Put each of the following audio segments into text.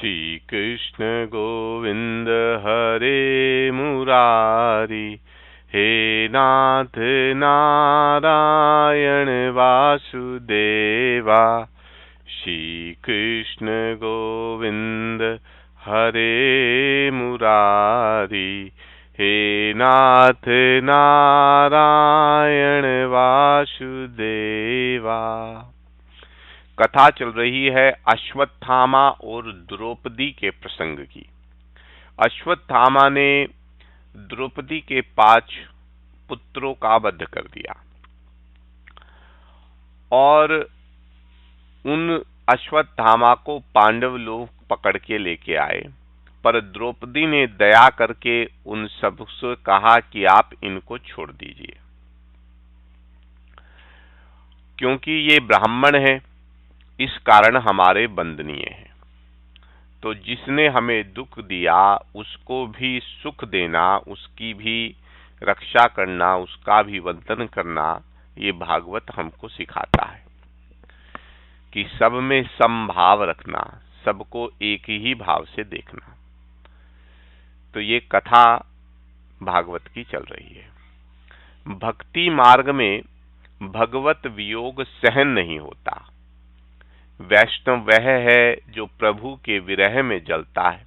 श्री कृष्ण गोविंद हरे मुरारी, हे नाथ नारायण वासुदेवा। श्री कृष्ण गोविंद हरे मुरारी, हे नाथ नारायण वासुदेवा। कथा चल रही है अश्वत्थामा और द्रौपदी के प्रसंग की। अश्वत्थामा ने द्रौपदी के 5 पुत्रों का वध कर दिया और उन अश्वत्थामा को पांडव लोग पकड़ के लेके आए, पर द्रौपदी ने दया करके उन सबसे कहा कि आप इनको छोड़ दीजिए, क्योंकि ये ब्राह्मण हैं, इस कारण हमारे बंधनीय हैं। तो जिसने हमें दुख दिया उसको भी सुख देना, उसकी भी रक्षा करना, उसका भी वंदन करना, ये भागवत हमको सिखाता है कि सब में समभाव रखना, सबको एक ही भाव से देखना। तो ये कथा भागवत की चल रही है। भक्ति मार्ग में भगवत वियोग सहन नहीं होता। वैष्णव वह है जो प्रभु के विरह में जलता है।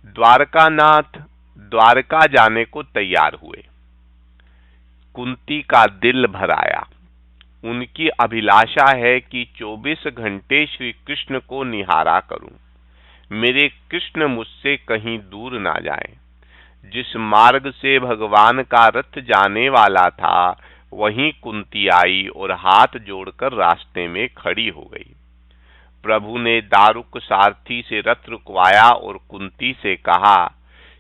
द्वारकानाथ द्वारका जाने को तैयार हुए। कुंती का दिल भर आया। उनकी अभिलाषा है कि 24 घंटे श्री कृष्ण को निहारा करूं, मेरे कृष्ण मुझसे कहीं दूर ना जाएं। जिस मार्ग से भगवान का रथ जाने वाला था, वहीं कुंती आई और हाथ जोड़कर रास्ते में खड़ी हो गई। प्रभु ने दारुक सारथी से रथ रुकवाया और कुंती से कहा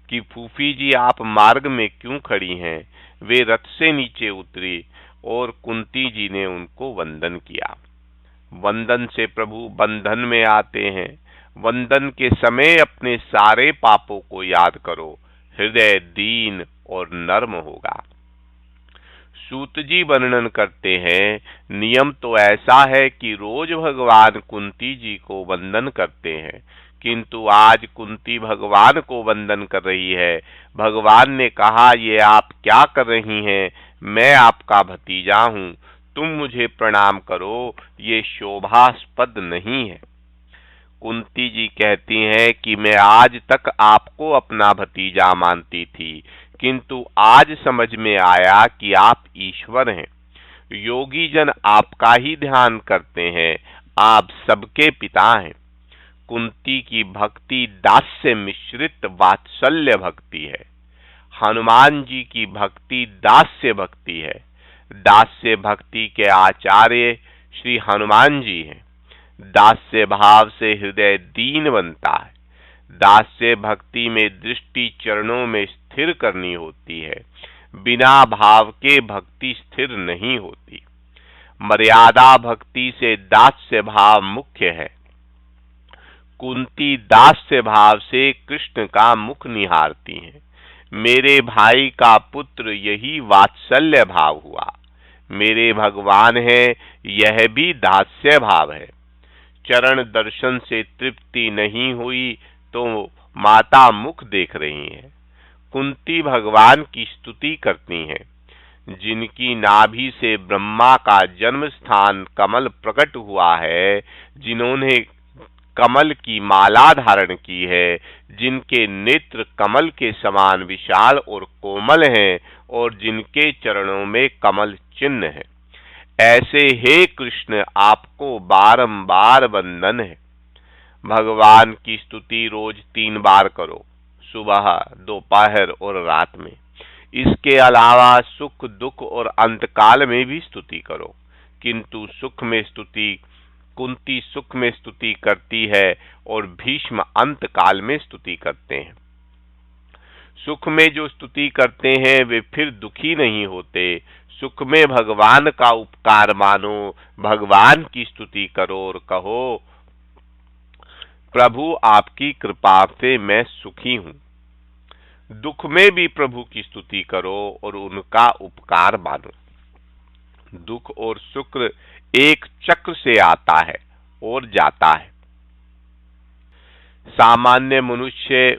कि फूफी जी, आप मार्ग में क्यों खड़ी हैं? वे रथ से नीचे उतरी और कुंती जी ने उनको वंदन किया। वंदन से प्रभु बंधन में आते हैं। वंदन के समय अपने सारे पापों को याद करो, हृदय दीन और नर्म होगा। सूत जी वर्णन करते हैं, नियम तो ऐसा है कि रोज भगवान कुंती जी को वंदन करते हैं, किंतु आज कुंती भगवान को वंदन कर रही है। भगवान ने कहा, ये आप क्या कर रही हैं? मैं आपका भतीजा हूँ, तुम मुझे प्रणाम करो, ये शोभास्पद नहीं है। कुंती जी कहती हैं कि मैं आज तक आपको अपना भतीजा मानती थी, किंतु आज समझ में आया कि आप ईश्वर हैं। योगी जन आपका ही ध्यान करते हैं, आप सबके पिता हैं। कुंती की भक्ति दास्य मिश्रित वात्सल्य भक्ति है। हनुमान जी की भक्ति दास्य भक्ति है। दास्य भक्ति के आचार्य श्री हनुमान जी हैं। दास्य भाव से हृदय दीन बनता है। दास्य भक्ति में दृष्टि चरणों में स्थिर करनी होती है। बिना भाव के भक्ति स्थिर नहीं होती। मर्यादा भक्ति से दास्य भाव मुख्य है। कुंती दास्य भाव से कृष्ण का मुख निहारती हैं। मेरे भाई का पुत्र, यही वात्सल्य भाव हुआ। मेरे भगवान है, यह भी दास्य भाव है। चरण दर्शन से तृप्ति नहीं हुई तो माता मुख देख रही हैं। कुंती भगवान की स्तुति करती हैं। जिनकी नाभि से ब्रह्मा का जन्म स्थान कमल प्रकट हुआ है, जिन्होंने कमल की माला धारण की है, जिनके नेत्र कमल के समान विशाल और कोमल हैं और जिनके चरणों में कमल चिन्ह है, ऐसे हे कृष्ण आपको बारंबार वंदन है। भगवान की स्तुति रोज 3 बार करो, सुबह, दोपहर और रात में। इसके अलावा सुख, दुख और अंतकाल में भी स्तुति करो, किंतु सुख में स्तुति कुंती सुख में स्तुति करती है और भीष्म अंतकाल में स्तुति करते हैं। सुख में जो स्तुति करते हैं वे फिर दुखी नहीं होते। सुख में भगवान का उपकार मानो, भगवान की स्तुति करो और कहो, प्रभु आपकी कृपा से मैं सुखी हूँ। दुख में भी प्रभु की स्तुति करो और उनका उपकार मानो। दुख और सुख एक चक्र से आता है और जाता है। सामान्य मनुष्य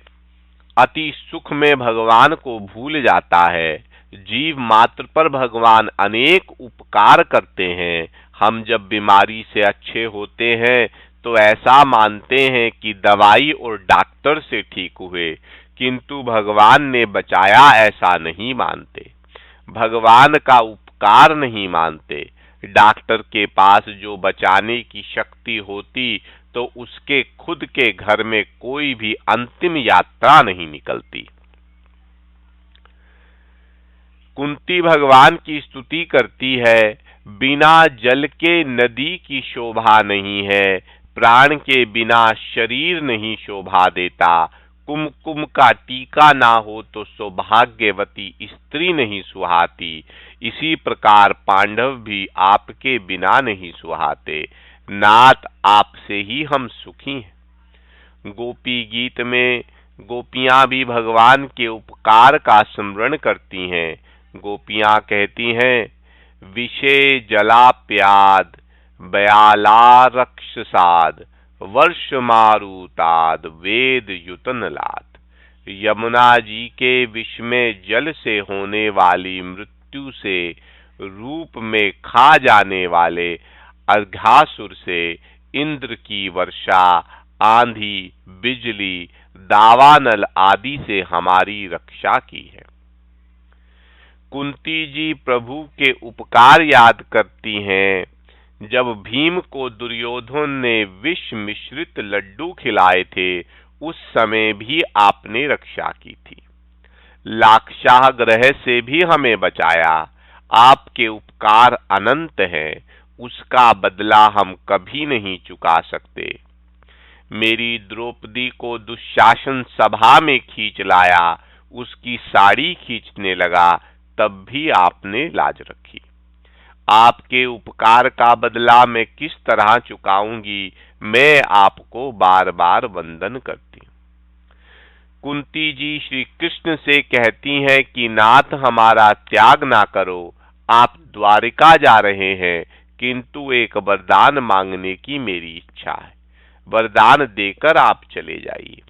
अति सुख में भगवान को भूल जाता है। जीव मात्र पर भगवान अनेक उपकार करते हैं। हम जब बीमारी से अच्छे होते हैं तो ऐसा मानते हैं कि दवाई और डॉक्टर से ठीक हुए, किंतु भगवान ने बचाया ऐसा नहीं मानते। भगवान का उपकार नहीं मानते। डॉक्टर के पास जो बचाने की शक्ति होती तो उसके खुद के घर में कोई भी अंतिम यात्रा नहीं निकलती। कुंती भगवान की स्तुति करती है, बिना जल के नदी की शोभा नहीं है, प्राण के बिना शरीर नहीं शोभा देता, कुमकुम का टीका ना हो तो सौभाग्यवती स्त्री नहीं सुहाती। इसी प्रकार पांडव भी आपके बिना नहीं सुहाते। नाथ आपसे ही हम सुखी हैं। गोपी गीत में गोपियां भी भगवान के उपकार का स्मरण करती हैं। गोपियां कहती हैं, विषे जलाप्याद बयाला रक्षसाद वर्ष मारुताद वेद युतन लाद। यमुना जी के विष में जल से होने वाली मृत्यु से, रूप में खा जाने वाले अर्घासुर से इंद्र की वर्षा, आंधी, बिजली, दावानल आदि से हमारी रक्षा की है। कुंती जी प्रभु के उपकार याद करती हैं। जब भीम को दुर्योधन ने विष मिश्रित लड्डू खिलाए थे, उस समय भी आपने रक्षा की थी। लाक्षाह ग्रह से भी हमें बचाया। आपके उपकार अनंत हैं, उसका बदला हम कभी नहीं चुका सकते। मेरी द्रौपदी को दुशासन सभा में खींच लाया, उसकी साड़ी खींचने लगा, तब भी आपने लाज रखी। आपके उपकार का बदला मैं किस तरह चुकाऊंगी, मैं आपको बार बार वंदन करती हूँ। कुंती जी श्री कृष्ण से कहती हैं कि नाथ हमारा त्याग ना करो, आप द्वारिका जा रहे हैं, किंतु एक वरदान मांगने की मेरी इच्छा है, वरदान देकर आप चले जाइए।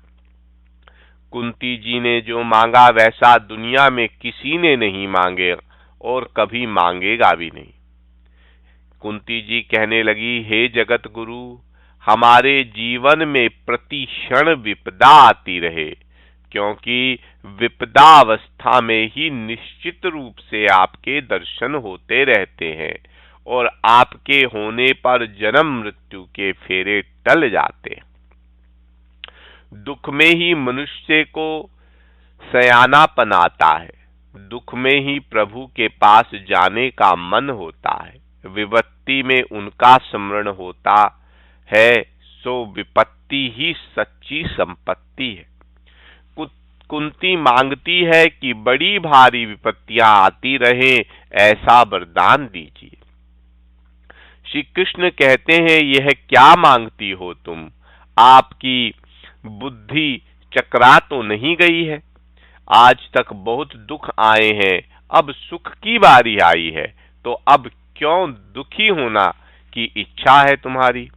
कुंती जी ने जो मांगा वैसा दुनिया में किसी ने नहीं मांगे और कभी मांगेगा भी नहीं। कुंती जी कहने लगी, हे जगत गुरु, हमारे जीवन में प्रति क्षण विपदा आती रहे, क्योंकि विपदा अवस्था में ही निश्चित रूप से आपके दर्शन होते रहते हैं और आपके होने पर जन्म मृत्यु के फेरे टल जाते हैं। दुख में ही मनुष्य को सयानापन आता है, दुख में ही प्रभु के पास जाने का मन होता है, विपत्ति में उनका स्मरण होता है, सो विपत्ति ही सच्ची संपत्ति है। कुंती मांगती है कि बड़ी भारी विपत्तियां आती रहे, ऐसा वरदान दीजिए। श्री कृष्ण कहते हैं, यह क्या मांगती हो तुम? आपकी बुद्धि चकरा तो नहीं गई है? आज तक बहुत दुख आए हैं, अब सुख की बारी आई है, तो अब क्यों दुखी होना की इच्छा है तुम्हारी?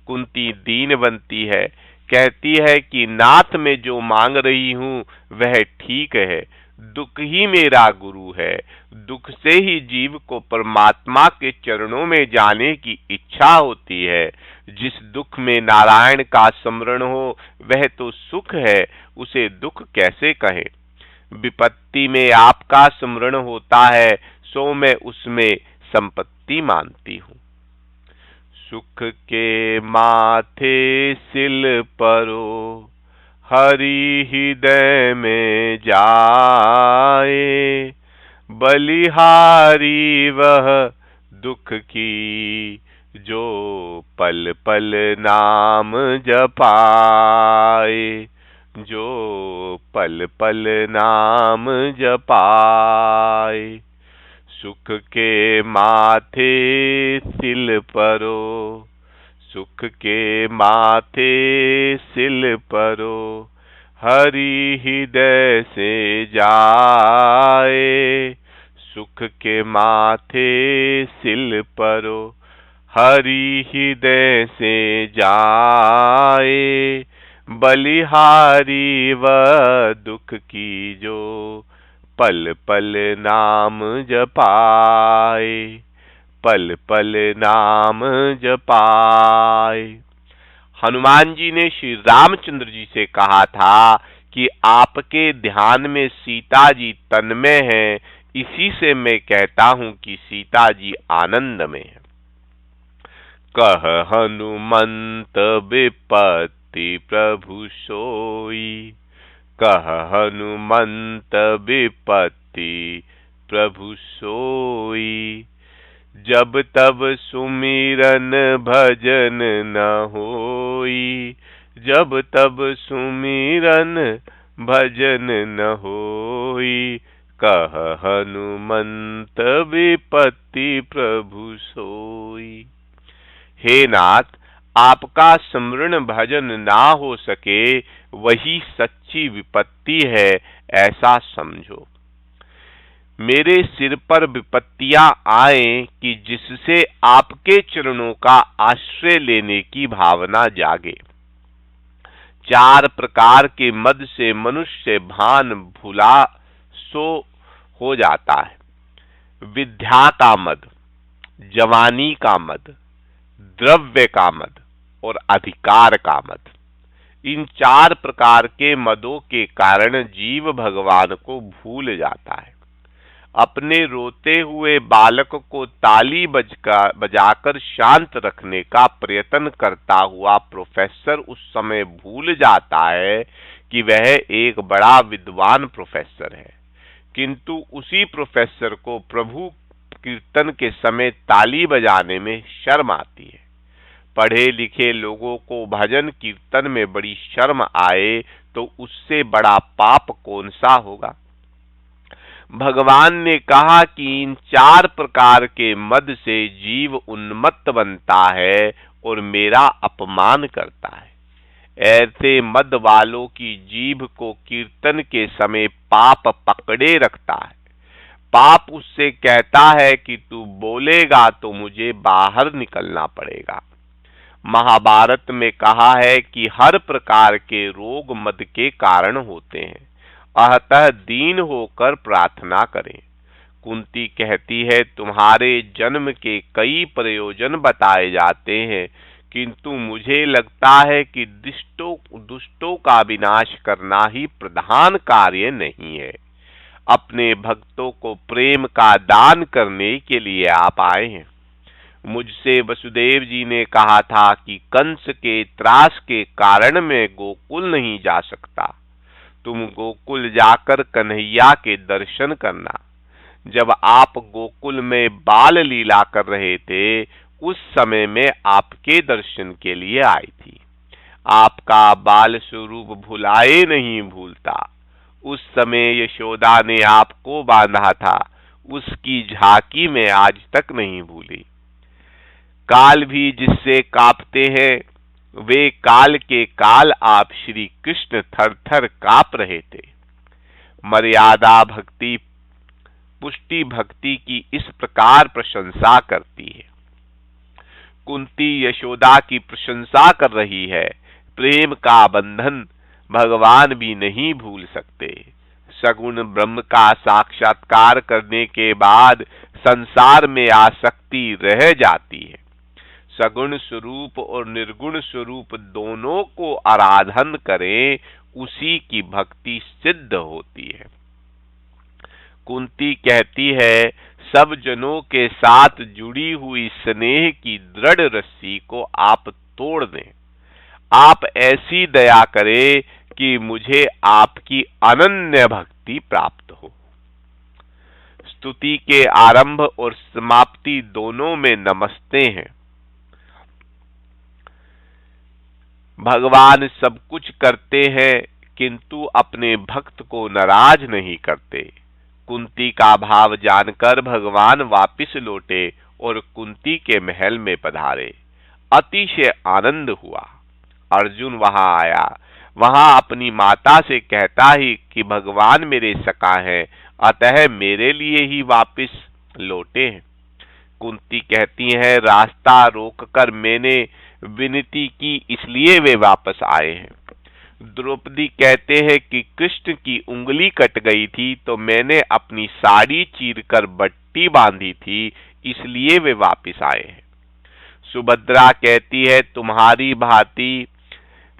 कुंती दीन बनती है, कहती है कि नाथ में जो मांग रही हूं वह ठीक है, दुख ही मेरा गुरु है, दुख से ही जीव को परमात्मा के चरणों में जाने की इच्छा होती है। जिस दुख में नारायण का स्मरण हो वह तो सुख है, उसे दुख कैसे कहें? विपत्ति में आपका स्मरण होता है, सो मैं उसमें संपत्ति मानती हूँ। सुख के माथे सिल परो, हरि हृदय में जाए, बलिहारी वह दुख की, जो पल पल नाम जपाए, जो पल पल नाम जपाए। सुख के माथे सिल परो, सुख के माथे सिल परो, हरि हृदय से जाए। सुख के माथे सिल परो, हरि हृदय से जाए, बलिहारी वह दुख की जो पल पल नाम जपाए, पल पल नाम जपाए। हनुमान जी ने श्री रामचंद्र जी से कहा था कि आपके ध्यान में सीता जी तन्मय हैं, इसी से मैं कहता हूं कि सीता जी आनंद में है। कह हनुमंत विपत्ति प्रभु सोई, कह हनुमंत विपत्ति प्रभु सोई। जब तब सुमिरन भजन न होई, जब तब सुमिरन भजन न होई। कह हनुमंत विपत्ति प्रभु सोई। हे नाथ, आपका स्मरण भजन ना हो सके वही सच्ची विपत्ति है, ऐसा समझो। मेरे सिर पर विपत्तियां आए कि जिससे आपके चरणों का आश्रय लेने की भावना जागे। 4 प्रकार के मद से मनुष्य भान भुला सो हो जाता है। विद्या का मद, जवानी का मद, द्रव्य का मद और अधिकार का मद। इन 4 प्रकार के मदों के कारण जीव भगवान को भूल जाता है। अपने रोते हुए बालक को ताली बजाकर शांत रखने का प्रयत्न करता हुआ प्रोफेसर उस समय भूल जाता है कि वह एक बड़ा विद्वान प्रोफेसर है, किंतु उसी प्रोफेसर को प्रभु कीर्तन के समय ताली बजाने में शर्म आती है। पढ़े लिखे लोगों को भजन कीर्तन में बड़ी शर्म आए तो उससे बड़ा पाप कौन सा होगा। भगवान ने कहा कि इन 4 प्रकार के मद से जीव उन्मत्त बनता है और मेरा अपमान करता है। ऐसे मद वालों की जीभ को कीर्तन के समय पाप पकड़े रखता है। पाप उससे कहता है कि तू बोलेगा तो मुझे बाहर निकलना पड़ेगा। महाभारत में कहा है कि हर प्रकार के रोग मद के कारण होते हैं, अतः दीन होकर प्रार्थना करें। कुंती कहती है, तुम्हारे जन्म के कई प्रयोजन बताए जाते हैं, किंतु मुझे लगता है कि दुष्टों का विनाश करना ही प्रधान कार्य नहीं है। अपने भक्तों को प्रेम का दान करने के लिए आप आए हैं। मुझसे वसुदेव जी ने कहा था कि कंस के त्रास के कारण मैं गोकुल नहीं जा सकता। तुम गोकुल जाकर कन्हैया के दर्शन करना। जब आप गोकुल में बाल लीला कर रहे थे, उस समय में आपके दर्शन के लिए आई थी। आपका बाल स्वरूप भुलाए नहीं भूलता। उस समय यशोदा ने आपको बांधा था, उसकी झांकी में आज तक नहीं भूली। काल भी जिससे कांपते हैं, वे काल के काल आप श्री कृष्ण थर थर कांप रहे थे। मर्यादा भक्ति पुष्टि भक्ति की इस प्रकार प्रशंसा करती है। कुंती यशोदा की प्रशंसा कर रही है। प्रेम का बंधन भगवान भी नहीं भूल सकते। सगुण ब्रह्म का साक्षात्कार करने के बाद संसार में आसक्ति रह जाती है। सगुण स्वरूप और निर्गुण स्वरूप दोनों को आराधन करें, उसी की भक्ति सिद्ध होती है। कुंती कहती है, सब जनों के साथ जुड़ी हुई स्नेह की दृढ़ रस्सी को आप तोड़ दें। आप ऐसी दया करें कि मुझे आपकी अनन्य भक्ति प्राप्त हो। स्तुति के आरंभ और समाप्ति दोनों में नमस्ते हैं। भगवान सब कुछ करते हैं, किंतु अपने भक्त को नाराज नहीं करते। कुंती का भाव जानकर भगवान वापिस लौटे और कुंती के महल में पधारे। अतिशय आनंद हुआ। अर्जुन वहां आया। वहां अपनी माता से कहता ही कि भगवान मेरे सखा हैं, अतः मेरे लिए ही वापिस लौटे हैं। कुंती कहती है, रास्ता रोककर मैंने विनती की, इसलिए वे वापस आए हैं। द्रौपदी कहते हैं कि कृष्ण की उंगली कट गई थी तो मैंने अपनी साड़ी चीरकर बट्टी बांधी थी, इसलिए वे वापस आए हैं। सुभद्रा कहती है तुम्हारी भांति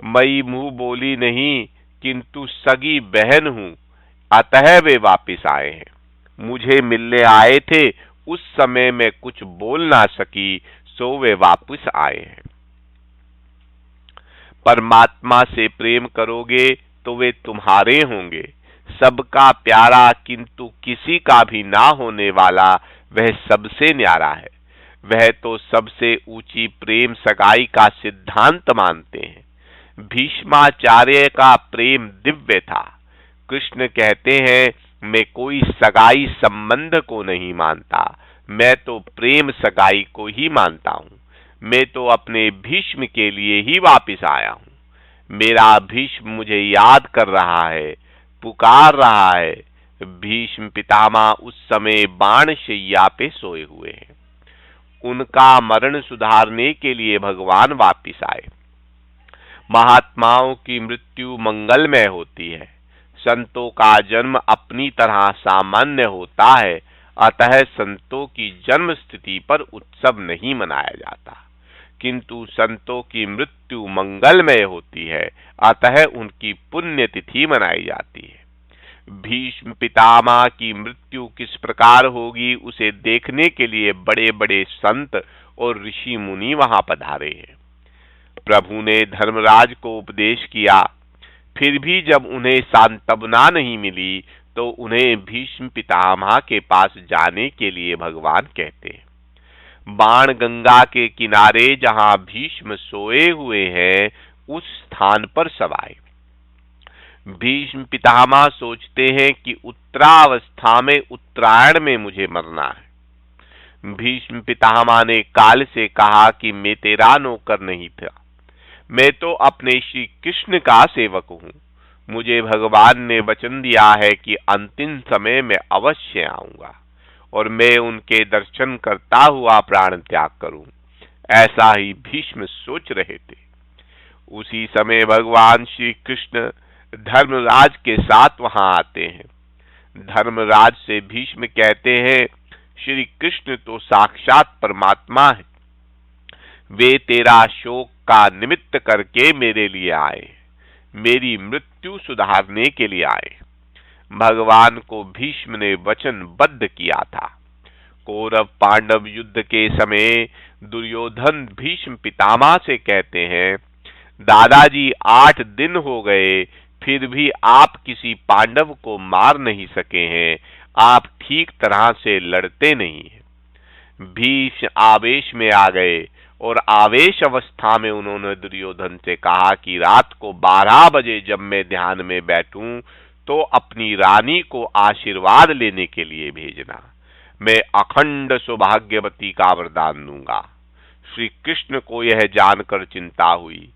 मई मुंह बोली नहीं, किंतु सगी बहन हूं, अतः वे वापस आए हैं। मुझे मिलने आए थे, उस समय मैं कुछ बोल ना सकी, सो वे वापस आए हैं। परमात्मा से प्रेम करोगे तो वे तुम्हारे होंगे। सबका प्यारा किंतु किसी का भी ना होने वाला वह सबसे न्यारा है। वह तो सबसे ऊंची प्रेम सगाई का सिद्धांत मानते हैं। भीष्माचार्य का प्रेम दिव्य था। कृष्ण कहते हैं मैं कोई सगाई संबंध को नहीं मानता, मैं तो प्रेम सगाई को ही मानता हूं। मैं तो अपने भीष्म के लिए ही वापस आया हूं। मेरा भीष्म मुझे याद कर रहा है, पुकार रहा है। भीष्म पितामह उस समय बाण शैया पे सोए हुए हैं। उनका मरण सुधारने के लिए भगवान वापस आए। महात्माओं की मृत्यु मंगलमय होती है। संतों का जन्म अपनी तरह सामान्य होता है, अतः संतों की जन्म स्थिति पर उत्सव नहीं मनाया जाता, किंतु संतों की मृत्यु मंगलमय होती है, अतः उनकी पुण्यतिथि मनाई जाती है। भीष्म पितामह की मृत्यु किस प्रकार होगी उसे देखने के लिए बड़े बड़े संत और ऋषि मुनि वहां पधारे हैं। प्रभु ने धर्मराज को उपदेश किया, फिर भी जब उन्हें सांत्वना नहीं मिली तो उन्हें भीष्म पितामह के पास जाने के लिए भगवान कहते हैं। बाण गंगा के किनारे जहां भीष्म सोए हुए हैं उस स्थान पर सवाए। भीष्म पितामह सोचते हैं कि उत्तरावस्था में उत्तरायण में मुझे मरना है। भीष्म पितामह ने काल से कहा कि मैं तेरा नौकर नहीं था, मैं तो अपने श्री कृष्ण का सेवक हूं। मुझे भगवान ने वचन दिया है कि अंतिम समय में अवश्य आऊंगा और मैं उनके दर्शन करता हुआ प्राण त्याग करूं। ऐसा ही भीष्म सोच रहे थे। उसी समय भगवान श्री कृष्ण धर्मराज के साथ वहां आते हैं। धर्मराज से भीष्म कहते हैं श्री कृष्ण तो साक्षात परमात्मा है, वे तेरा शोक का निमित्त करके मेरे लिए आए, मेरी मृत्यु सुधारने के लिए आए। भगवान को भीष्म ने वचनबद्ध किया था। कौरव पांडव युद्ध के समय दुर्योधन भीष्म पितामह से कहते हैं दादाजी 8 दिन हो गए, फिर भी आप किसी पांडव को मार नहीं सके हैं, आप ठीक तरह से लड़ते नहीं हैं। भीष्म आवेश में आ गए और आवेश अवस्था में उन्होंने दुर्योधन से कहा कि रात को 12 बजे जब मैं ध्यान में बैठूं तो अपनी रानी को आशीर्वाद लेने के लिए भेजना, मैं अखंड सौभाग्यवती का वरदान दूंगा। श्री कृष्ण को यह जानकर चिंता हुई।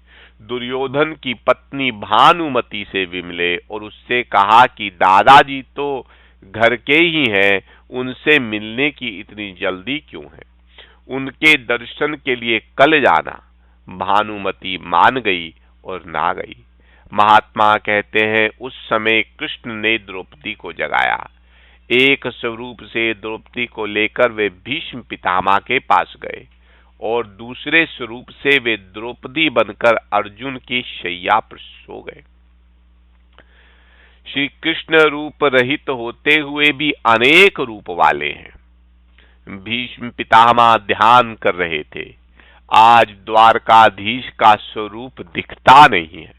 दुर्योधन की पत्नी भानुमति से भी मिले और उससे कहा कि दादाजी तो घर के ही हैं, उनसे मिलने की इतनी जल्दी क्यों है, उनके दर्शन के लिए कल जाना। भानुमति मान गई और ना गई। महात्मा कहते हैं उस समय कृष्ण ने द्रौपदी को जगाया। एक स्वरूप से द्रौपदी को लेकर वे भीष्म पितामह के पास गए और दूसरे स्वरूप से वे द्रौपदी बनकर अर्जुन की शैया पर सो गए। श्री कृष्ण रूप रहित होते हुए भी अनेक रूप वाले हैं। भीष्म पितामह ध्यान कर रहे थे। आज द्वारकाधीश का स्वरूप दिखता नहीं है,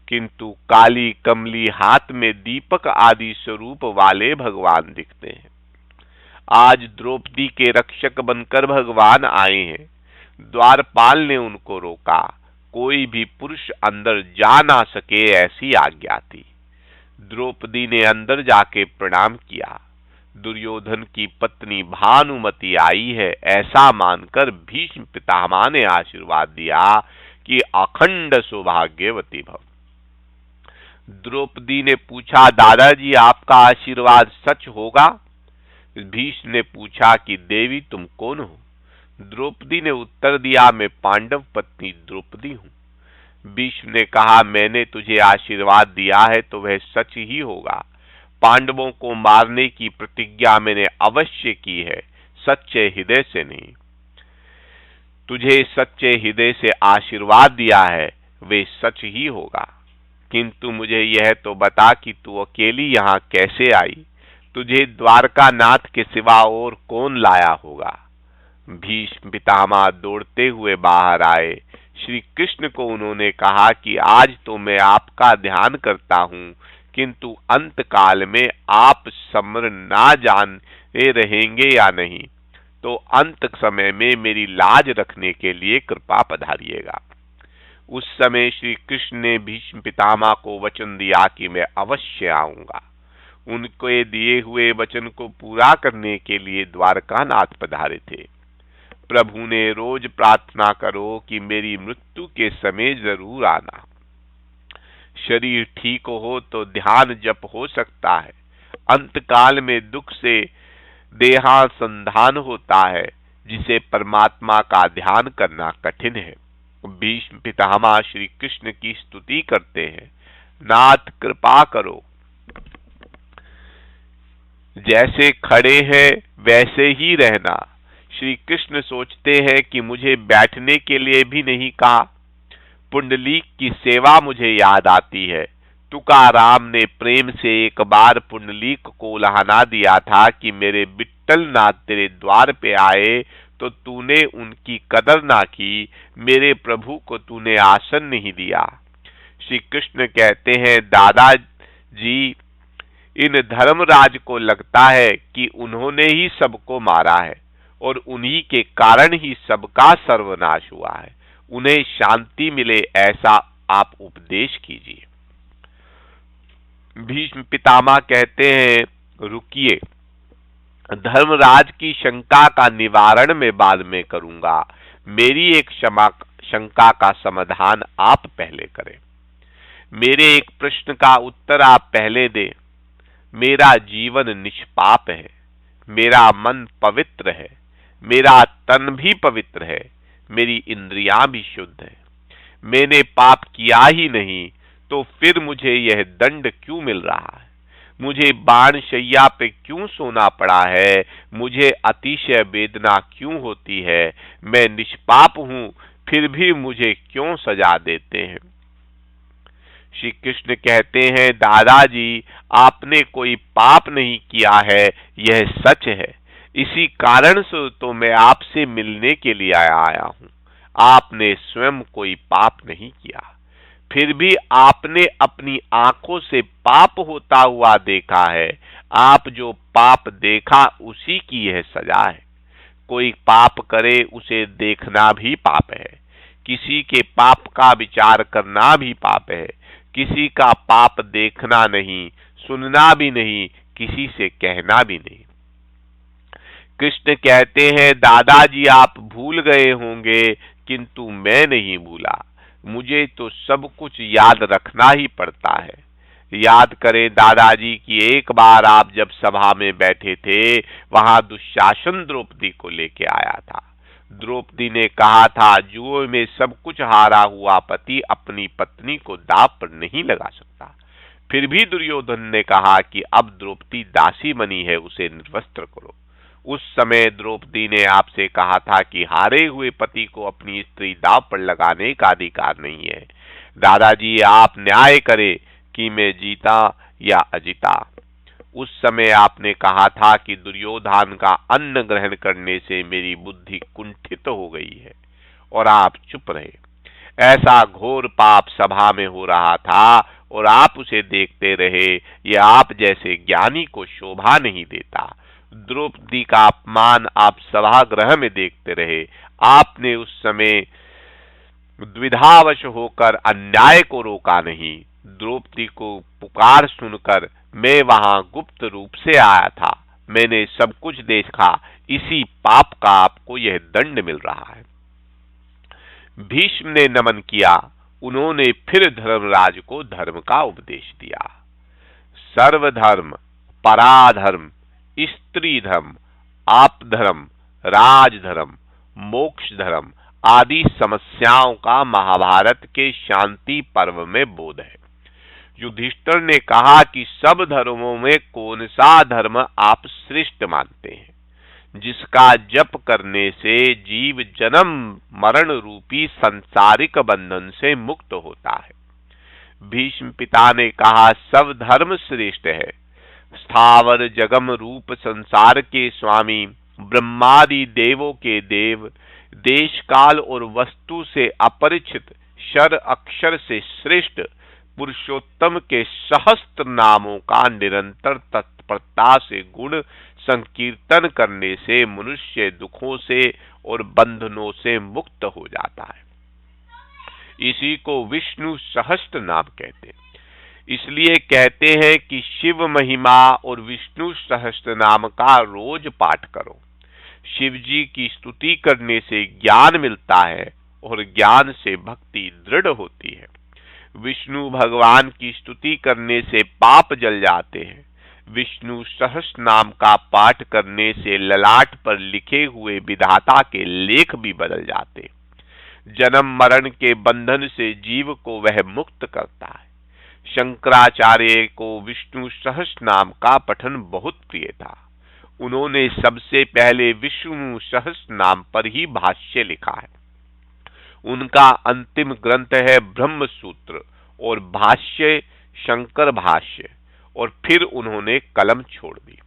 किंतु काली कमली हाथ में दीपक आदि स्वरूप वाले भगवान दिखते हैं। आज द्रौपदी के रक्षक बनकर भगवान आए हैं। द्वारपाल ने उनको रोका, कोई भी पुरुष अंदर जा ना सके ऐसी आज्ञा थी। द्रौपदी ने अंदर जाके प्रणाम किया। दुर्योधन की पत्नी भानुमति आई है ऐसा मानकर भीष्म पितामह ने आशीर्वाद दिया कि अखंड सौभाग्यवती भव। द्रौपदी ने पूछा दादाजी आपका आशीर्वाद सच होगा? भीष्म ने पूछा कि देवी तुम कौन हो? द्रौपदी ने उत्तर दिया मैं पांडव पत्नी द्रौपदी हूं। भीष्म ने कहा, मैंने तुझे आशीर्वाद दिया है तो वह सच ही होगा। पांडवों को मारने की प्रतिज्ञा मैंने अवश्य की है, सच्चे हृदय से नहीं। तुझे सच्चे हृदय से आशीर्वाद दिया है, वे सच ही होगा। किंतु मुझे यह तो बता कि तू अकेली यहाँ कैसे आई? तुझे द्वारका नाथ के सिवा और कौन लाया होगा? भीष्म पितामह दौड़ते हुए बाहर आए। श्री कृष्ण को उन्होंने कहा कि आज तो मैं आपका ध्यान करता हूँ, किंतु अंत काल में आप समर ना जाने रहेंगे या नहीं, तो अंत समय में मेरी लाज रखने के लिए कृपा पधारिएगा। उस समय श्री कृष्ण ने भीष्म पितामह को वचन दिया कि मैं अवश्य आऊंगा। उनके दिए हुए वचन को पूरा करने के लिए द्वारकानाथ पधारे थे। प्रभु ने रोज प्रार्थना करो कि मेरी मृत्यु के समय जरूर आना। शरीर ठीक हो तो ध्यान जप हो सकता है, अंतकाल में दुख से देहासंधान होता है, जिसे परमात्मा का ध्यान करना कठिन है। भीष्म पितामह श्री कृष्ण की स्तुति करते हैं, नाथ कृपा करो, जैसे खड़े हैं वैसे ही रहना। श्री कृष्ण सोचते हैं कि मुझे बैठने के लिए भी नहीं कहा। पुंडलीक की सेवा मुझे याद आती है। तुकाराम ने प्रेम से एक बार पुंडलीक को उलाहना दिया था कि मेरे विट्ठल नाथ तेरे द्वार पे आए तो तूने उनकी कदर ना की, मेरे प्रभु को तूने आसन नहीं दिया। श्री कृष्ण कहते हैं, दादाजी, इन धर्मराज को लगता है कि उन्होंने ही सबको मारा है और उन्हीं के कारण ही सबका सर्वनाश हुआ है। उन्हें शांति मिले ऐसा आप उपदेश कीजिए। भीष्म पितामह कहते हैं, रुकिए, धर्मराज की शंका का निवारण मैं बाद में करूंगा। मेरी एक शंका का समाधान आप पहले करें। मेरे एक प्रश्न का उत्तर आप पहले दें। मेरा जीवन निष्पाप है, मेरा मन पवित्र है, मेरा तन भी पवित्र है, मेरी इंद्रियां भी शुद्ध है। मैंने पाप किया ही नहीं तो फिर मुझे यह दंड क्यों मिल रहा है? मुझे बाण शैया पे क्यों सोना पड़ा है? मुझे अतिशय वेदना क्यों होती है? मैं निष्पाप हूं, फिर भी मुझे क्यों सजा देते हैं? श्री कृष्ण कहते हैं, दादाजी, आपने कोई पाप नहीं किया है, यह सच है। इसी कारण से तो मैं आपसे मिलने के लिए आया हूं। आपने स्वयं कोई पाप नहीं किया, फिर भी आपने अपनी आंखों से पाप होता हुआ देखा है। आप जो पाप देखा उसी की यह सजा है। कोई पाप करे उसे देखना भी पाप है, किसी के पाप का विचार करना भी पाप है। किसी का पाप देखना नहीं, सुनना भी नहीं, किसी से कहना भी नहीं। कृष्ण कहते हैं, दादाजी, आप भूल गए होंगे, किंतु मैं नहीं भूला। मुझे तो सब कुछ याद रखना ही पड़ता है। याद करें दादाजी कि एक बार आप जब सभा में बैठे थे, वहां दुशासन द्रौपदी को लेके आया था। द्रौपदी ने कहा था, जुए में सब कुछ हारा हुआ पति अपनी पत्नी को दांव पर नहीं लगा सकता। फिर भी दुर्योधन ने कहा कि अब द्रौपदी दासी बनी है, उसे निर्वस्त्र करो। उस समय द्रौपदी ने आपसे कहा था कि हारे हुए पति को अपनी स्त्री दांव पर लगाने का अधिकार नहीं है। दादाजी, आप न्याय करें कि मैं जीता या अजीता। उस समय आपने कहा था कि दुर्योधन का अन्न ग्रहण करने से मेरी बुद्धि कुंठित हो गई है, और आप चुप रहे। ऐसा घोर पाप सभा में हो रहा था और आप उसे देखते रहे। यह आप जैसे ज्ञानी को शोभा नहीं देता। द्रौपदी का अपमान आप सभागृह में देखते रहे। आपने उस समय द्विधावश होकर अन्याय को रोका नहीं। द्रौपदी को पुकार सुनकर मैं वहां गुप्त रूप से आया था। मैंने सब कुछ देखा, इसी पाप का आपको यह दंड मिल रहा है। भीष्म ने नमन किया। उन्होंने फिर धर्मराज को धर्म का उपदेश दिया। सर्वधर्म, पराधर्म, स्त्री धर्म, आप धर्म, राजधर्म, मोक्ष धर्म, आदि समस्याओं का महाभारत के शांति पर्व में बोध है। युधिष्ठिर ने कहा कि सब धर्मों में कौन सा धर्म आप श्रेष्ठ मानते हैं, जिसका जप करने से जीव जन्म मरण रूपी सांसारिक बंधन से मुक्त होता है। भीष्म पिता ने कहा, सब धर्म श्रेष्ठ है। स्थावर जगम रूप संसार के स्वामी, ब्रह्मादि देवों के देव, देश काल और वस्तु से अपरिचित, शर अक्षर से श्रेष्ठ पुरुषोत्तम के सहस्त्र नामों का निरंतर तत्परता से गुण संकीर्तन करने से मनुष्य दुखों से और बंधनों से मुक्त हो जाता है। इसी को विष्णु सहस्त्र नाम कहते हैं। इसलिए कहते हैं कि शिव महिमा और विष्णु सहस्त्र नाम का रोज पाठ करो। शिव जी की स्तुति करने से ज्ञान मिलता है और ज्ञान से भक्ति दृढ़ होती है। विष्णु भगवान की स्तुति करने से पाप जल जाते हैं। विष्णु सहस्त्र नाम का पाठ करने से ललाट पर लिखे हुए विधाता के लेख भी बदल जाते। जन्म मरण के बंधन से जीव को वह मुक्त करता है। शंकराचार्य को विष्णु सहस्त्र नाम का पठन बहुत प्रिय था। उन्होंने सबसे पहले विष्णु सहस्त्र नाम पर ही भाष्य लिखा है। उनका अंतिम ग्रंथ है ब्रह्म सूत्र और भाष्य शंकर भाष्य, और फिर उन्होंने कलम छोड़ दी।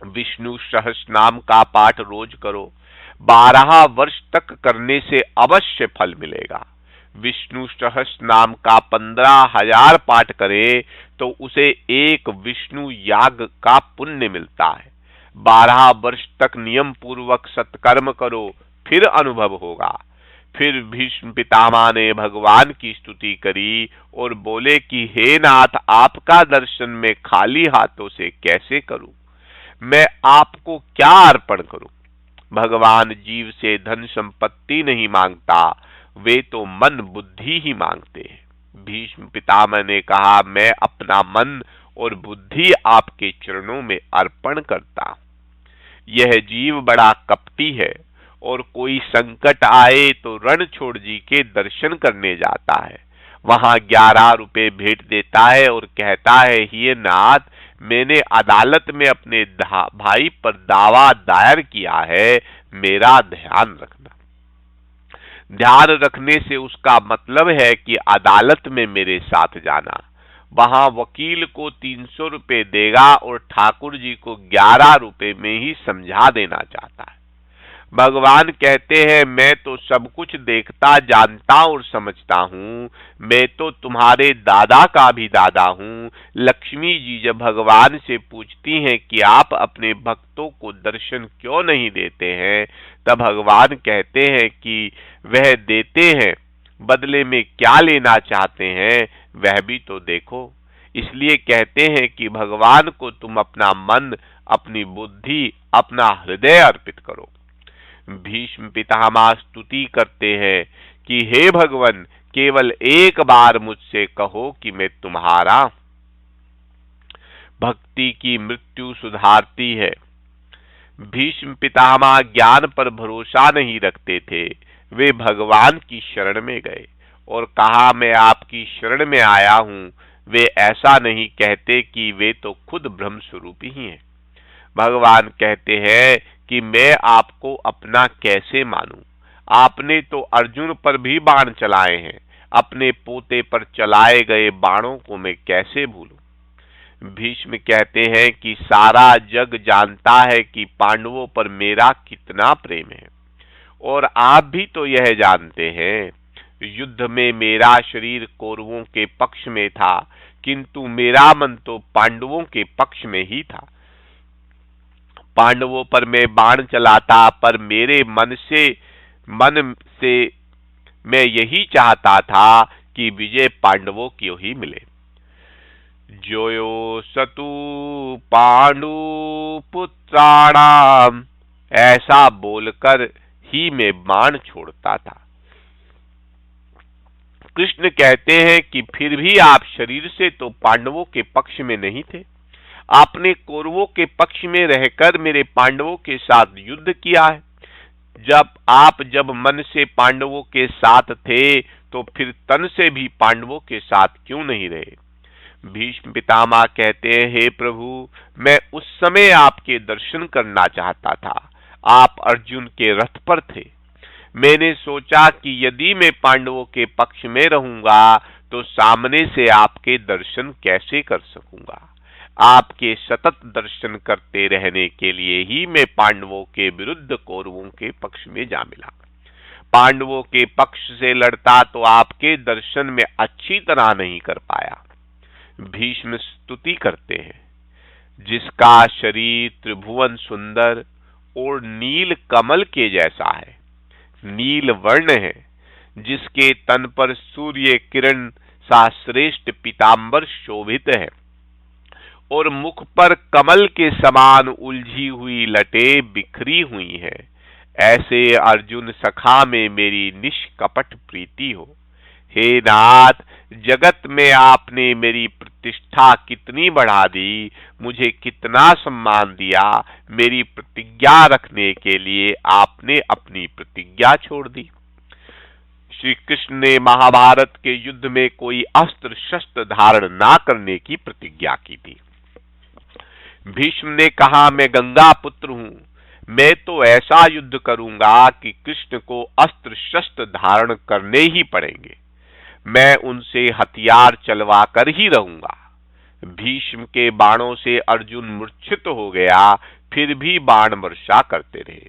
विष्णु सहस्त्र नाम का पाठ रोज करो। 12 वर्ष तक करने से अवश्य फल मिलेगा। विष्णु सहस्त्र नाम का 15,000 पाठ करे तो उसे एक विष्णु याग का पुण्य मिलता है। 12 वर्ष तक नियम पूर्वक सत्कर्म करो, फिर अनुभव होगा। फिर भीष्म पितामह ने भगवान की स्तुति करी और बोले कि हे नाथ, आपका दर्शन मैं खाली हाथों से कैसे करूं? मैं आपको क्या अर्पण करूं? भगवान जीव से धन संपत्ति नहीं मांगता, वे तो मन बुद्धि ही मांगते हैं। भीष्म पितामह ने कहा, मैं अपना मन और बुद्धि आपके चरणों में अर्पण करता हूं। यह जीव बड़ा कपटी है और कोई संकट आए तो रणछोड़ जी के दर्शन करने जाता है। वहां 11 रुपए भेंट देता है और कहता है, हे नाथ, मैंने अदालत में अपने भाई पर दावा दायर किया है, मेरा ध्यान रखना। ध्यान रखने से उसका मतलब है कि अदालत में मेरे साथ जाना। वहां वकील को 300 रुपए देगा और ठाकुर जी को 11 रुपए में ही समझा देना चाहता है। भगवान कहते हैं, मैं तो सब कुछ देखता जानता और समझता हूं। मैं तो तुम्हारे दादा का भी दादा हूं। लक्ष्मी जी जब भगवान से पूछती हैं कि आप अपने भक्तों को दर्शन क्यों नहीं देते हैं, तब भगवान कहते हैं कि वह देते हैं, बदले में क्या लेना चाहते हैं वह भी तो देखो। इसलिए कहते हैं कि भगवान को तुम अपना मन, अपनी बुद्धि, अपना हृदय अर्पित करो। भीष्म पितामह स्तुति करते हैं कि हे भगवान, केवल एक बार मुझसे कहो कि मैं तुम्हारा। भक्ति की मृत्यु सुधारती है। भीष्म पितामह ज्ञान पर भरोसा नहीं रखते थे। वे भगवान की शरण में गए और कहा, मैं आपकी शरण में आया हूं। वे ऐसा नहीं कहते कि वे तो खुद ब्रह्म स्वरूप ही हैं। भगवान कहते हैं कि मैं आपको अपना कैसे मानूं? आपने तो अर्जुन पर भी बाण चलाए हैं, अपने पोते पर चलाए गए बाणों को मैं कैसे भूलूं? भीष्म कहते हैं कि सारा जग जानता है कि पांडवों पर मेरा कितना प्रेम है, और आप भी तो यह जानते हैं। युद्ध में मेरा शरीर कौरवों के पक्ष में था, किंतु मेरा मन तो पांडवों के पक्ष में ही था। पांडवों पर मैं बाण चलाता, पर मेरे मन से मैं यही चाहता था कि विजय पांडवों की ही मिले। जोयो सतु पांडु पुत्राणाम, ऐसा बोलकर ही मैं बाण छोड़ता था। कृष्ण कहते हैं कि फिर भी आप शरीर से तो पांडवों के पक्ष में नहीं थे। आपने कौरवों के पक्ष में रहकर मेरे पांडवों के साथ युद्ध किया है। जब मन से पांडवों के साथ थे तो फिर तन से भी पांडवों के साथ क्यों नहीं रहे? भीष्म पितामह कहते हैं, हे प्रभु, मैं उस समय आपके दर्शन करना चाहता था। आप अर्जुन के रथ पर थे। मैंने सोचा कि यदि मैं पांडवों के पक्ष में रहूंगा तो सामने से आपके दर्शन कैसे कर सकूंगा। आपके सतत दर्शन करते रहने के लिए ही मैं पांडवों के विरुद्ध कौरवों के पक्ष में जा मिला। पांडवों के पक्ष से लड़ता तो आपके दर्शन में अच्छी तरह नहीं कर पाया। भीष्म स्तुति करते हैं, जिसका शरीर त्रिभुवन सुंदर और नील कमल के जैसा है, नील वर्ण है, जिसके तन पर सूर्य किरण सा श्रेष्ठ पीतांबर शोभित है और मुख पर कमल के समान उलझी हुई लटें बिखरी हुई हैं, ऐसे अर्जुन सखा में मेरी निष्कपट प्रीति हो। हे नाथ, जगत में आपने मेरी प्रतिष्ठा कितनी बढ़ा दी, मुझे कितना सम्मान दिया। मेरी प्रतिज्ञा रखने के लिए आपने अपनी प्रतिज्ञा छोड़ दी। श्री कृष्ण ने महाभारत के युद्ध में कोई अस्त्र शस्त्र धारण ना करने की प्रतिज्ञा की थी। भीष्म ने कहा, मैं गंगा पुत्र हूं, मैं तो ऐसा युद्ध करूंगा कि कृष्ण को अस्त्र शस्त्र धारण करने ही पड़ेंगे। मैं उनसे हथियार चलवा कर ही रहूंगा। भीष्म के बाणों से अर्जुन मूर्छित हो गया, फिर भी बाण वर्षा करते रहे।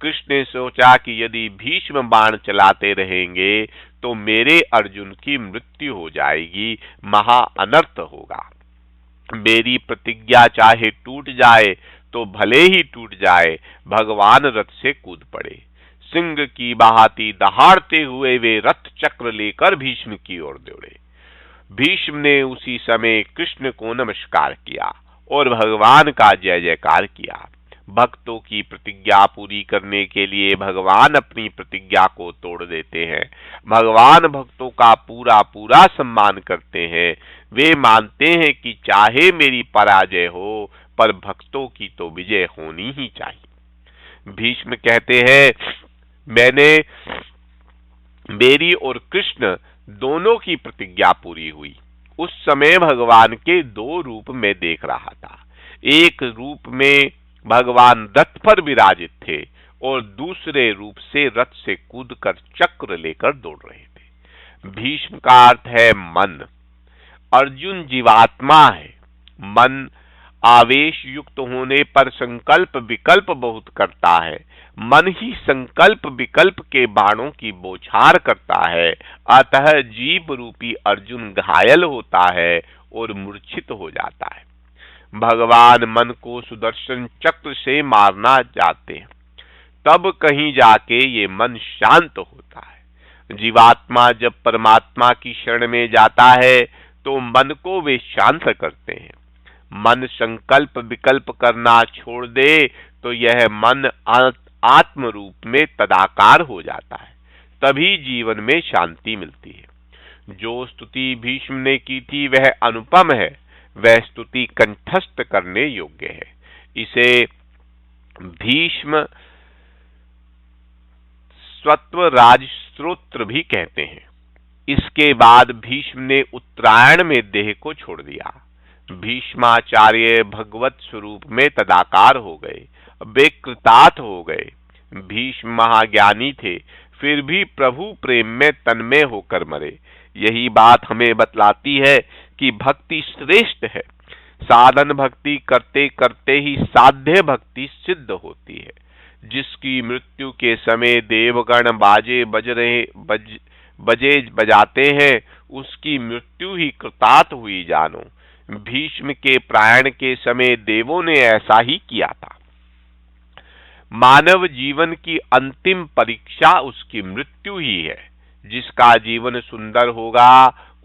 कृष्ण ने सोचा कि यदि भीष्म बाण चलाते रहेंगे तो मेरे अर्जुन की मृत्यु हो जाएगी, महा अनर्थ होगा। मेरी प्रतिज्ञा चाहे टूट जाए तो भले ही टूट जाए, भगवान रथ से कूद पड़े। सिंह की बहाती दहाड़ते हुए वे रथ चक्र लेकर भीष्म की ओर दौड़े। भीष्म ने उसी समय कृष्ण को नमस्कार किया और भगवान का जय जयकार किया। भक्तों की प्रतिज्ञा पूरी करने के लिए भगवान अपनी प्रतिज्ञा को तोड़ देते हैं। भगवान भक्तों का पूरा पूरा सम्मान करते हैं। वे मानते हैं कि चाहे मेरी पराजय हो, पर भक्तों की तो विजय होनी ही चाहिए। भीष्म कहते हैं, मेरी और कृष्ण दोनों की प्रतिज्ञा पूरी हुई। उस समय भगवान के दो रूप में देख रहा था। एक रूप में भगवान रथ पर विराजित थे और दूसरे रूप से रथ से कूदकर चक्र लेकर दौड़ रहे थे। भीष्म का अर्थ है मन। अर्जुन जीवात्मा है। मन आवेश युक्त होने पर संकल्प विकल्प बहुत करता है। मन ही संकल्प विकल्प के बाणों की बौछार करता है। अतः जीव रूपी अर्जुन घायल होता है और मूर्छित हो जाता है। भगवान मन को सुदर्शन चक्र से मारना चाहते हैं, तब कहीं जाके ये मन शांत होता है। जीवात्मा जब परमात्मा की शरण में जाता है तो मन को वे शांत करते हैं। मन संकल्प विकल्प करना छोड़ दे तो यह मन आत्म रूप में तदाकार हो जाता है, तभी जीवन में शांति मिलती है। जो स्तुति भीष्म ने की थी वह अनुपम है, वह स्तुति कंठस्थ करने योग्य है। इसे भीष्म स्वत्वराज स्तोत्र भी कहते हैं। इसके बाद भीष्म ने उत्तरायण में देह को छोड़ दिया। भीष्माचार्य भगवत स्वरूप में तदाकार हो गए, वे कृतार्थ हो गए। भीष्म महाज्ञानी थे, फिर भी प्रभु प्रेम में तन्मय होकर मरे। यही बात हमें बतलाती है कि भक्ति श्रेष्ठ है। साधन भक्ति करते करते ही साध्य भक्ति सिद्ध होती है। जिसकी मृत्यु के समय देवगण बजे बजाते हैं, उसकी मृत्यु ही कृतार्थ हुई जानो। भीष्म के प्रयाण के समय देवों ने ऐसा ही किया था। मानव जीवन की अंतिम परीक्षा उसकी मृत्यु ही है। जिसका जीवन सुंदर होगा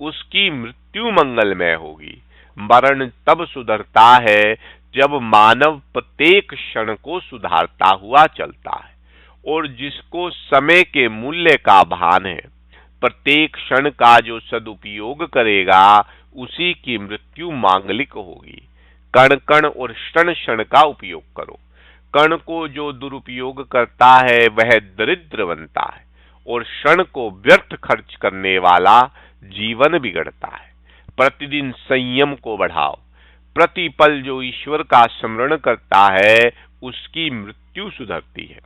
उसकी मृत्यु मंगलमय होगी। मरण तब सुधरता है जब मानव प्रत्येक क्षण को सुधारता हुआ चलता है और जिसको समय के मूल्य का भान है। प्रत्येक क्षण का जो सदुपयोग करेगा उसी की मृत्यु मांगलिक होगी। कण कण और क्षण क्षण का उपयोग करो। कण को जो दुरुपयोग करता है वह दरिद्र बनता है और क्षण को व्यर्थ खर्च करने वाला जीवन बिगड़ता है। प्रतिदिन संयम को बढ़ाओ। प्रतिपल जो ईश्वर का स्मरण करता है उसकी मृत्यु सुधरती है।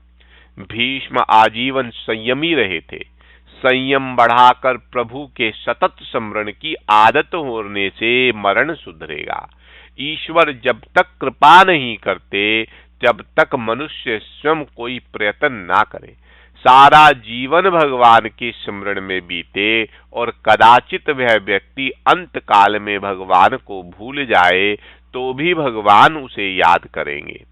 भीष्म आजीवन संयमी रहे थे। संयम बढ़ाकर प्रभु के सतत स्मरण की आदत होने से मरण सुधरेगा। ईश्वर जब तक कृपा नहीं करते जब तक मनुष्य स्वयं कोई प्रयत्न ना करे। सारा जीवन भगवान के स्मरण में बीते और कदाचित वह व्यक्ति अंत काल में भगवान को भूल जाए तो भी भगवान उसे याद करेंगे।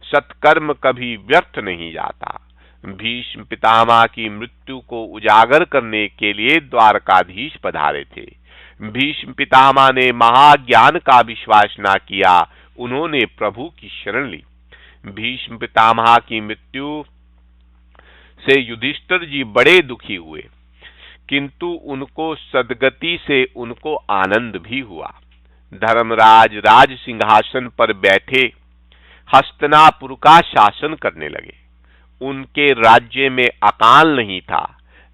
सत्कर्म कभी व्यर्थ नहीं जाता। भीष्म पितामह की मृत्यु को उजागर करने के लिए द्वारकाधीश पधारे थे। भीष्म पितामह ने महाज्ञान का विश्वास न किया, उन्होंने प्रभु की शरण ली। भीष्म पितामह की मृत्यु से युधिष्ठिर जी बड़े दुखी हुए, किंतु उनको सद्गति से उनको आनंद भी हुआ। धर्मराज राज सिंहासन पर बैठे हस्तिनापुर का शासन करने लगे। उनके राज्य में अकाल नहीं था,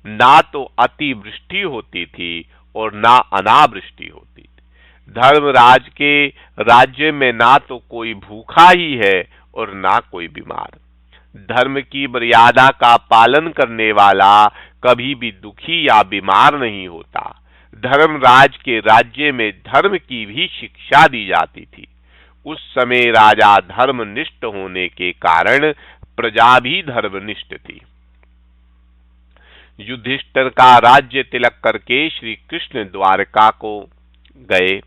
ना तो अतिवृष्टि होती थी और ना अनावृष्टि होती थी। धर्मराज के राज्य में ना तो कोई भूखा ही है और ना कोई बीमार। धर्म की मर्यादा का पालन करने वाला कभी भी दुखी या बीमार नहीं होता। धर्मराज के राज्य में धर्म की भी शिक्षा दी जाती थी। उस समय राजा धर्मनिष्ठ होने के कारण प्रजा भी धर्मनिष्ठ थी। युधिष्ठिर का राज्य तिलक करके श्री कृष्ण द्वारका को गए।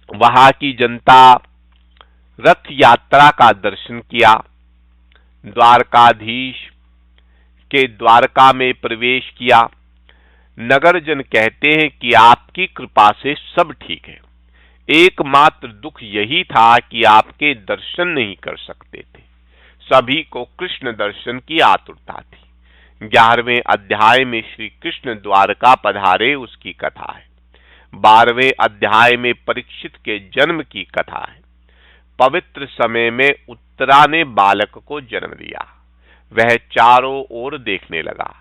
वहां की जनता रथ यात्रा का दर्शन किया। द्वारकाधीश के द्वारका में प्रवेश किया। नगरजन कहते हैं कि आपकी कृपा से सब ठीक है। एकमात्र दुख यही था कि आपके दर्शन नहीं कर सकते थे। सभी को कृष्ण दर्शन की आतुरता थी। 11वें अध्याय में श्री कृष्ण द्वारका पधारे उसकी कथा है। 12वें अध्याय में परीक्षित के जन्म की कथा है। पवित्र समय में उत्तरा ने बालक को जन्म दिया। वह चारों ओर देखने लगा।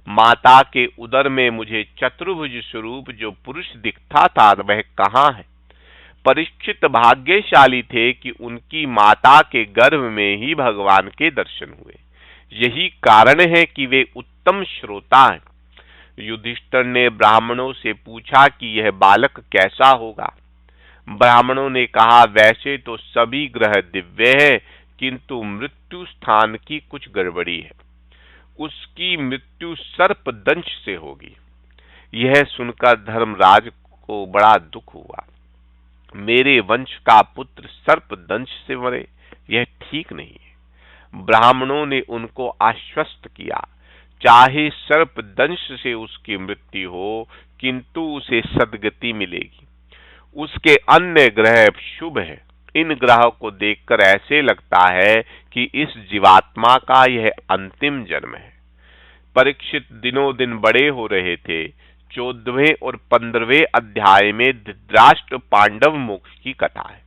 माता के उदर में मुझे चतुर्भुज स्वरूप जो पुरुष दिखता था वह कहाँ है? परीक्षित भाग्यशाली थे कि उनकी माता के गर्भ में ही भगवान के दर्शन हुए। यही कारण है कि वे उत्तम श्रोता हैं। युधिष्ठिर ने ब्राह्मणों से पूछा कि यह बालक कैसा होगा। ब्राह्मणों ने कहा, वैसे तो सभी ग्रह दिव्य है, किंतु मृत्यु स्थान की कुछ गड़बड़ी है। उसकी मृत्यु सर्प दंश से होगी। यह सुनकर धर्मराज को बड़ा दुख हुआ। मेरे वंश का पुत्र सर्प दंश से मरे, यह ठीक नहीं है। ब्राह्मणों ने उनको आश्वस्त किया, चाहे सर्प दंश से उसकी मृत्यु हो, किंतु उसे सद्गति मिलेगी। उसके अन्य ग्रह शुभ है। इन ग्रहों को देखकर ऐसे लगता है कि इस जीवात्मा का यह अंतिम जन्म है। परीक्षित दिनों दिन बड़े हो रहे थे। 14वें और 15वें अध्याय में धृतराष्ट्र पांडव मोक्ष की कथा है।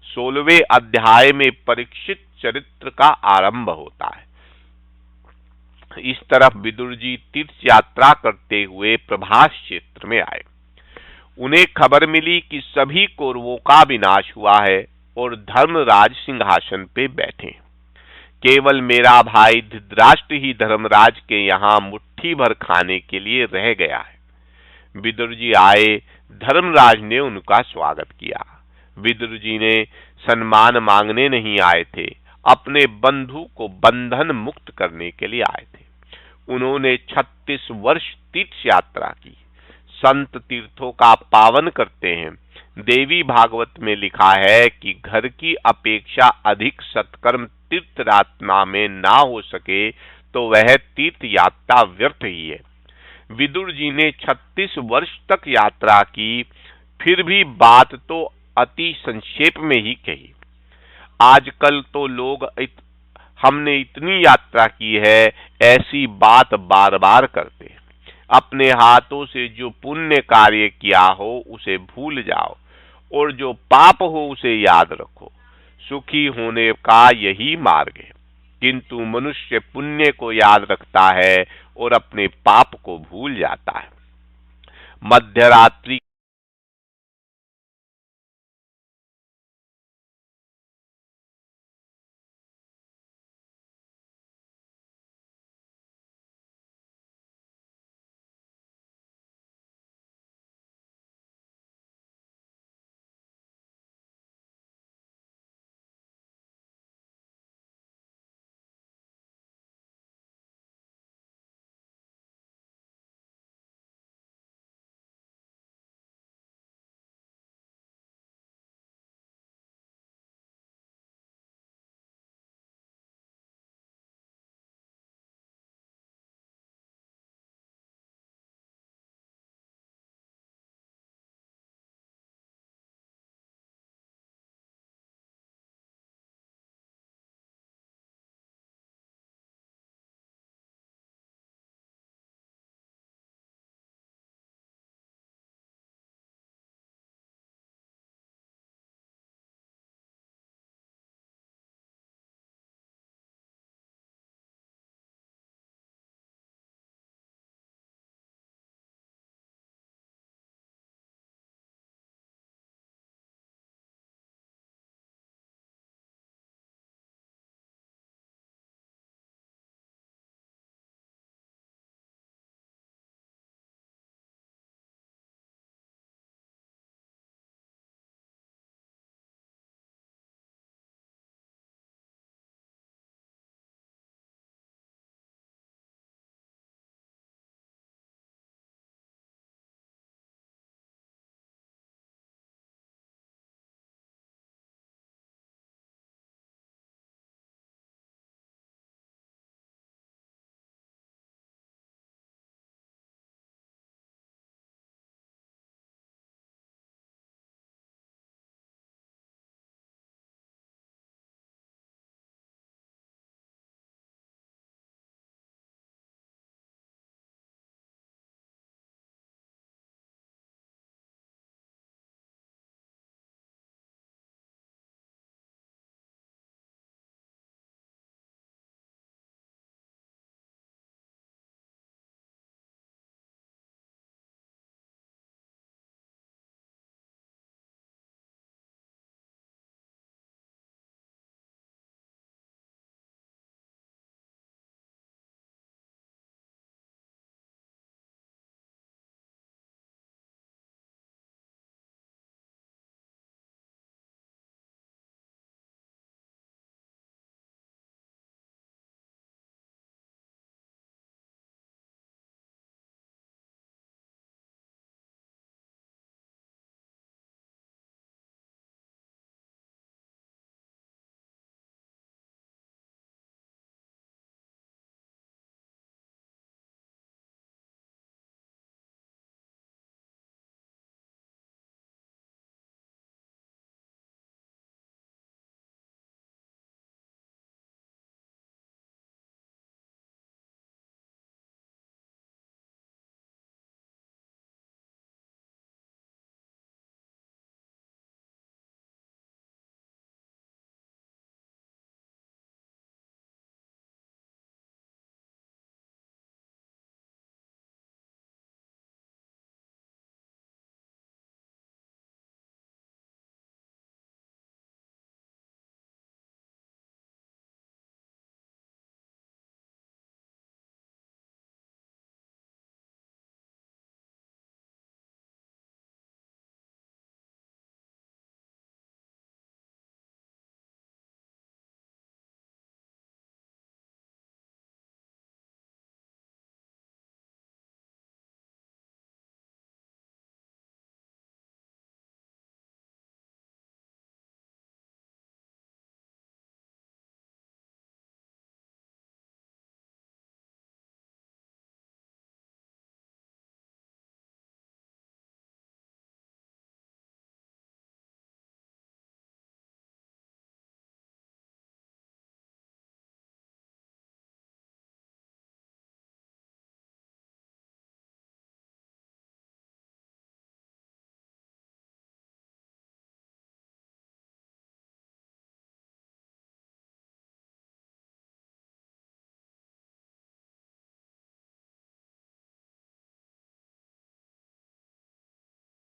16वें अध्याय में परीक्षित चरित्र का आरंभ होता है। इस तरफ विदुर जी तीर्थ यात्रा करते हुए प्रभास क्षेत्र में आए। उन्हें खबर मिली कि सभी कौरवों का विनाश हुआ है और धर्मराज सिंहासन पे बैठे। केवल मेरा भाई धृतराष्ट्र ही धर्मराज के यहाँ मुट्ठी भर खाने के लिए रह गया है। विदुर जी आए। धर्मराज ने उनका स्वागत किया। विदुर जी ने सम्मान मांगने नहीं आए थे, अपने बंधु को बंधन मुक्त करने के लिए आए थे। उन्होंने 36 वर्ष तीर्थ यात्रा की। संत तीर्थों का पावन करते हैं। देवी भागवत में लिखा है कि घर की अपेक्षा अधिक सत्कर्म तीर्थ यात्रा में ना हो सके तो वह तीर्थ यात्रा व्यर्थ ही है। विदुर जी ने 36 वर्ष तक यात्रा की, फिर भी बात तो अति संक्षेप में ही कही। आजकल तो लोग हमने इतनी यात्रा की है ऐसी बात बार बार करते हैं। अपने हाथों से जो पुण्य कार्य किया हो उसे भूल जाओ और जो पाप हो उसे याद रखो। सुखी होने का यही मार्ग है। किंतु मनुष्य पुण्य को याद रखता है और अपने पाप को भूल जाता है। मध्यरात्रि